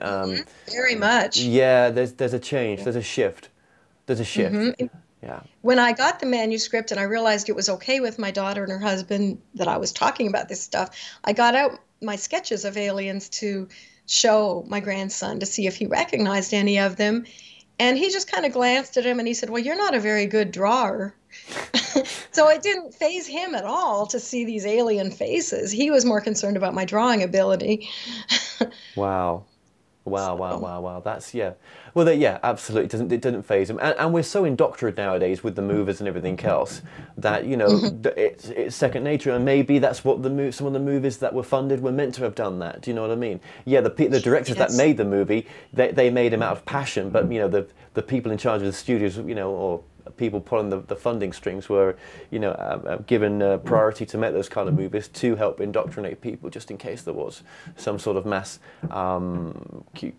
Very much. Yeah, there's a change. There's a shift. There's a shift. Mm-hmm. Yeah. When I got the manuscript and I realized it was okay with my daughter and her husband that I was talking about this stuff, I got out my sketches of aliens to show my grandson to see if he recognized any of them. And he just kind of glanced at him and he said, well, you're not a very good drawer. So it didn't faze him at all to see these alien faces. He was more concerned about my drawing ability. Wow. Wow. That's, yeah. Well, absolutely. It doesn't faze them. And we're so indoctrinated nowadays with the movies and everything else that, it's second nature. And maybe that's what some of the movies that were funded were meant to have done that. Do you know what I mean? Yeah, the directors that made the movie, they made them out of passion. But, the people in charge of the studios, or people pulling the funding strings were, given priority to make those kind of movies to help indoctrinate people, just in case there was some sort of mass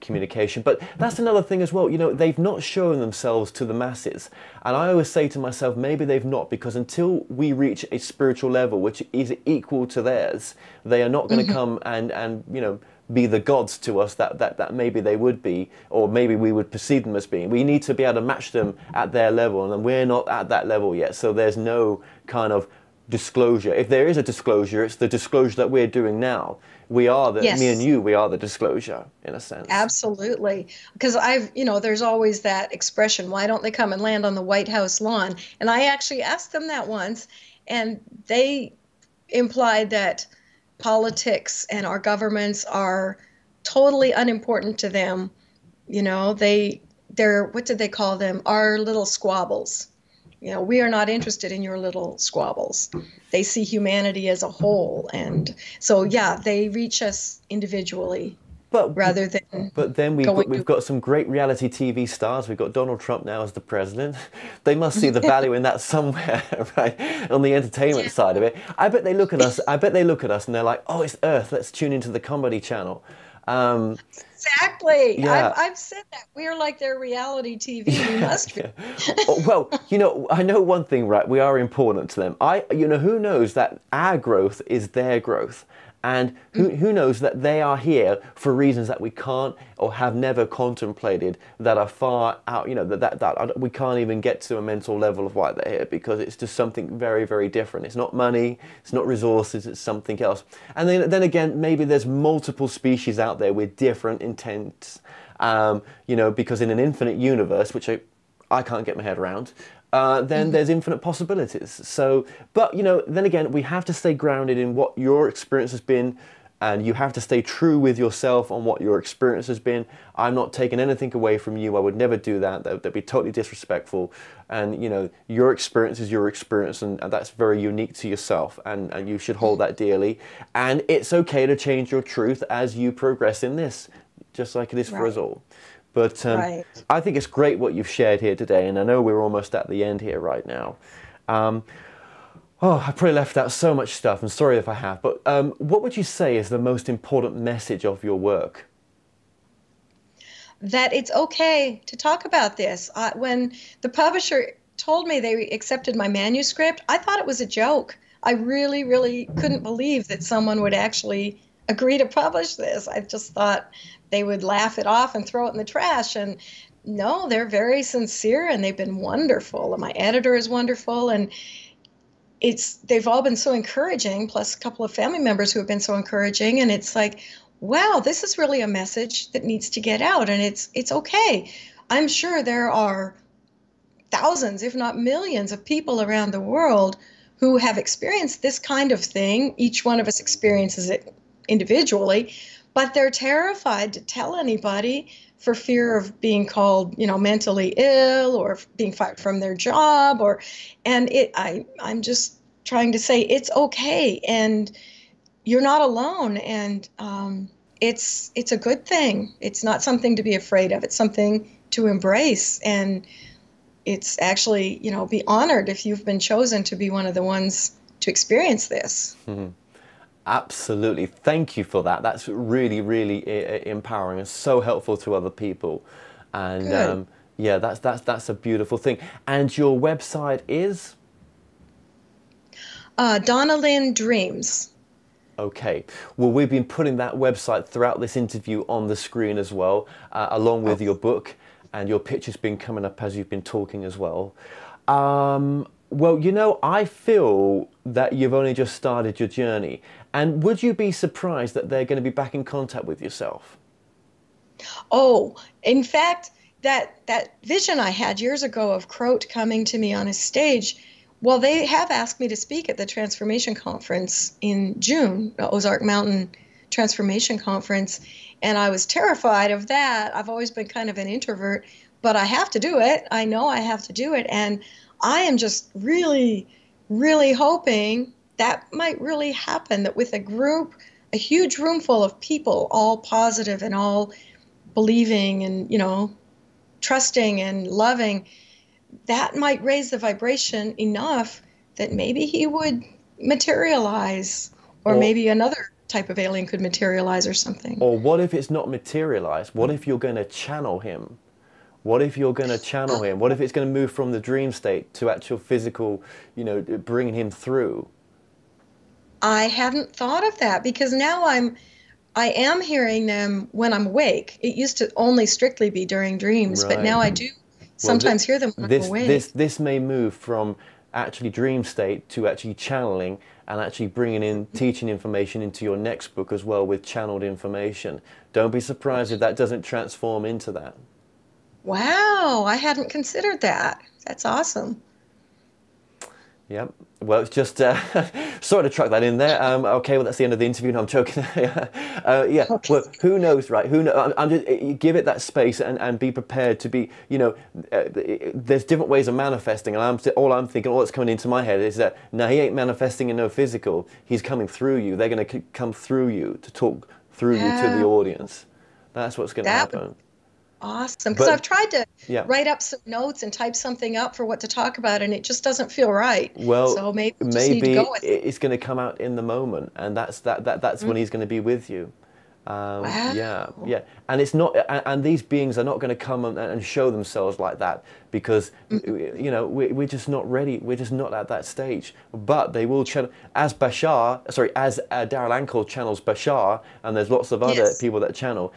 communication. But that's another thing as well. They've not shown themselves to the masses, and I always say to myself, maybe they've not, because until we reach a spiritual level which is equal to theirs, they are not going to come and be the gods to us that maybe they would be, or maybe we would perceive them as being. We need to be able to match them at their level, and we're not at that level yet, so there's no kind of disclosure. If there is a disclosure, it's the disclosure that we're doing now. Me and you, we are the disclosure, in a sense. Absolutely. Because there's always that expression, why don't they come and land on the White House lawn? And I actually asked them that once, and they implied that politics and our governments are totally unimportant to them. They're, what did they call them? Our little squabbles. We are not interested in your little squabbles. They see humanity as a whole. And so, they reach us individually. Rather than But then we've got some great reality TV stars. We've got Donald Trump now as the president. They must see the value in that somewhere, right? On the entertainment side of it. I bet they look at us and they're like, oh, it's Earth. Let's tune into the comedy channel. Exactly. Yeah. I've said that. We're like their reality TV. We must be. Well, I know one thing, right? We are important to them. Who knows that our growth is their growth? And who knows that they are here for reasons that we can't or have never contemplated, that are far out, that we can't even get to a mental level of why they're here, because it's just something very, very different. It's not money, it's not resources, it's something else. And then again, maybe there's multiple species out there with different intents, because in an infinite universe, which I can't get my head around, then there's infinite possibilities. So, but then again, we have to stay grounded in what your experience has been, and you have to stay true with yourself on what your experience has been. I'm not taking anything away from you. I would never do that. That'd be totally disrespectful. And your experience is your experience, and that's very unique to yourself, and you should hold that dearly. And it's okay to change your truth as you progress in this, just like it is for us all. But I think it's great what you've shared here today, and I know we're almost at the end here right now. I probably left out so much stuff, and sorry if I have, but what would you say is the most important message of your work? That it's okay to talk about this. When the publisher told me they accepted my manuscript, I thought it was a joke. I really, really couldn't believe that someone would actually agree to publish this. I just thought they would laugh it off and throw it in the trash. And No, they're very sincere and they've been wonderful. And my editor is wonderful, and they've all been so encouraging, plus a couple of family members who have been so encouraging. And it's like, wow, this is really a message that needs to get out, and it's okay. I'm sure there are thousands, if not millions, of people around the world who have experienced this kind of thing. Each one of us experiences it individually, but they're terrified to tell anybody for fear of being called, mentally ill, or being fired from their job, I'm just trying to say it's okay, and you're not alone, and it's a good thing. It's not something to be afraid of. It's something to embrace, and it's actually, be honored if you've been chosen to be one of the ones to experience this. Mm-hmm. Absolutely. Thank you for that. That's really, really empowering and so helpful to other people. And yeah, that's a beautiful thing. And your website is? Donna Lynn Dreams. Okay. Well, we've been putting that website throughout this interview on the screen as well, along with your book, and your picture's been coming up as you've been talking as well. Well, I feel that you've only just started your journey. And would you be surprised that they're going to be back in contact with yourself? Oh, in fact, that vision I had years ago of Croat coming to me on a stage, well, they have asked me to speak at the Transformation Conference in June, the Ozark Mountain Transformation Conference, and I was terrified of that. I've always been kind of an introvert, but I have to do it. I know I have to do it, and I am just really, really hoping that might really happen, that with a huge room full of people, all positive and all believing and, trusting and loving, that might raise the vibration enough that maybe he would materialize, or maybe another type of alien could materialize or something. Or what if it's not materialized? What if you're going to channel him? What if you're going to channel him? What if it's going to move from the dream state to actual physical, bringing him through? I hadn't thought of that, because now I am hearing them when I'm awake. It used to only strictly be during dreams, but now I do sometimes hear them when I'm awake. This may move from actually dream state to actually channeling, and actually bringing in teaching information into your next book as well, with channeled information. Don't be surprised if that doesn't transform into that. Wow, I hadn't considered that. That's awesome. Yep. Well, it's just sorry to truck that in there. Okay, well, that's the end of the interview. No, I'm joking. Yeah. Okay. Well, who knows, right? Who knows? I'm just give it that space and be prepared to be. There's different ways of manifesting, and all that's coming into my head is that no, he ain't manifesting in no physical. He's coming through you. They're going to come through you to talk through you to the audience. That's what's going to happen. Awesome, because I've tried to write up some notes and type something up for what to talk about, and it just doesn't feel right. Well, so maybe need to go with it. It's going to come out in the moment, and that's when he's going to be with you. Wow. Yeah, and it's not, and these beings are not going to come and show themselves like that, because we're just not ready. We're just not at that stage. But they will channel, as Daryl Ankle channels Bashar, and there's lots of other people that channel.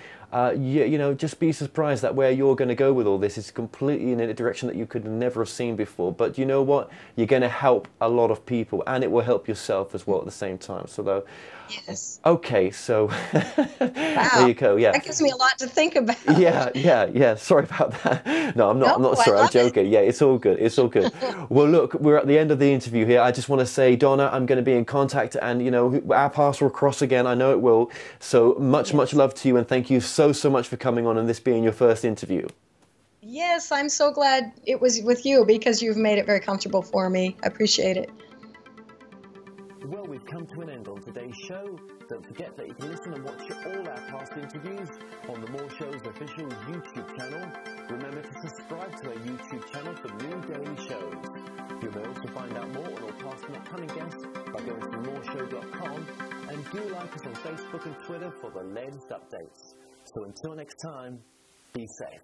Just be surprised that where you're going to go with all this is completely in a direction that you could never have seen before. But you know what? You're going to help a lot of people, and it will help yourself as well at the same time. So yes. Okay, so wow. There you go. Yeah. That gives me a lot to think about. Yeah. Sorry about that. No, I'm not sorry. I'm joking. Yeah, it's all good. It's all good. Well, look, we're at the end of the interview here. I just want to say, Donna, I'm going to be in contact, and our paths will cross again. I know it will. So much love to you, and thank you so much for coming on and this being your first interview. Yes, I'm so glad it was with you, because you've made it very comfortable for me. I appreciate it. Well, we've come to an end on today's show. Don't forget that you can listen and watch all our past interviews on The More Show's official YouTube channel. Remember to subscribe to our YouTube channel for new daily shows. You may also find out more on all past and upcoming guests by going to themoreshow.com, and do like us on Facebook and Twitter for the latest updates. So until next time, be safe.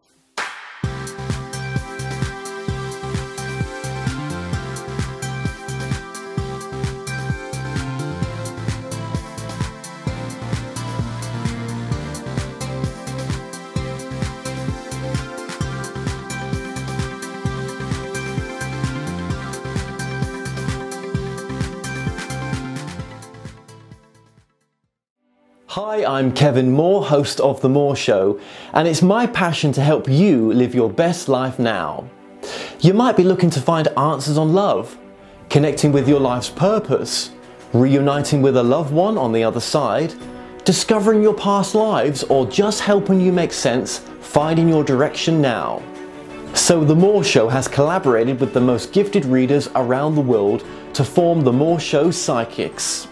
Hi, I'm Kevin Moore, host of The Moore Show, and it's my passion to help you live your best life now. You might be looking to find answers on love, connecting with your life's purpose, reuniting with a loved one on the other side, discovering your past lives, or just helping you make sense, finding your direction now. So The Moore Show has collaborated with the most gifted readers around the world to form The Moore Show Psychics.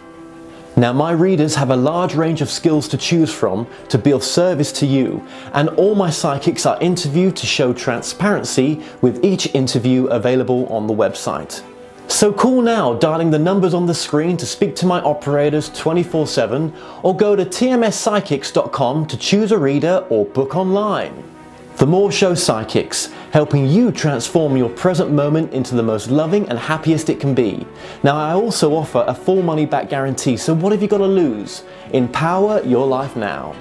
Now, my readers have a large range of skills to choose from to be of service to you, and all my psychics are interviewed to show transparency, with each interview available on the website. So call now, dialing the numbers on the screen to speak to my operators 24/7, or go to tmspsychics.com to choose a reader or book online. The Moore Show Psychics, helping you transform your present moment into the most loving and happiest it can be. Now, I also offer a full money back guarantee, so what have you got to lose? Empower your life now.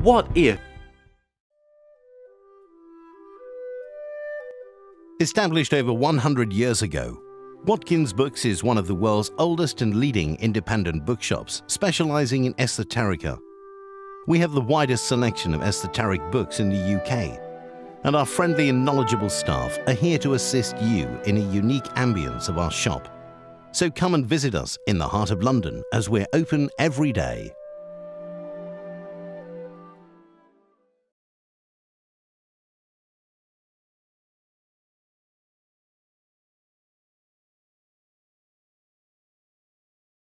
What if? Established over 100 years ago, Watkins Books is one of the world's oldest and leading independent bookshops specializing in esoterica. We have the widest selection of esoteric books in the UK, and our friendly and knowledgeable staff are here to assist you in a unique ambience of our shop. So come and visit us in the heart of London, as we're open every day.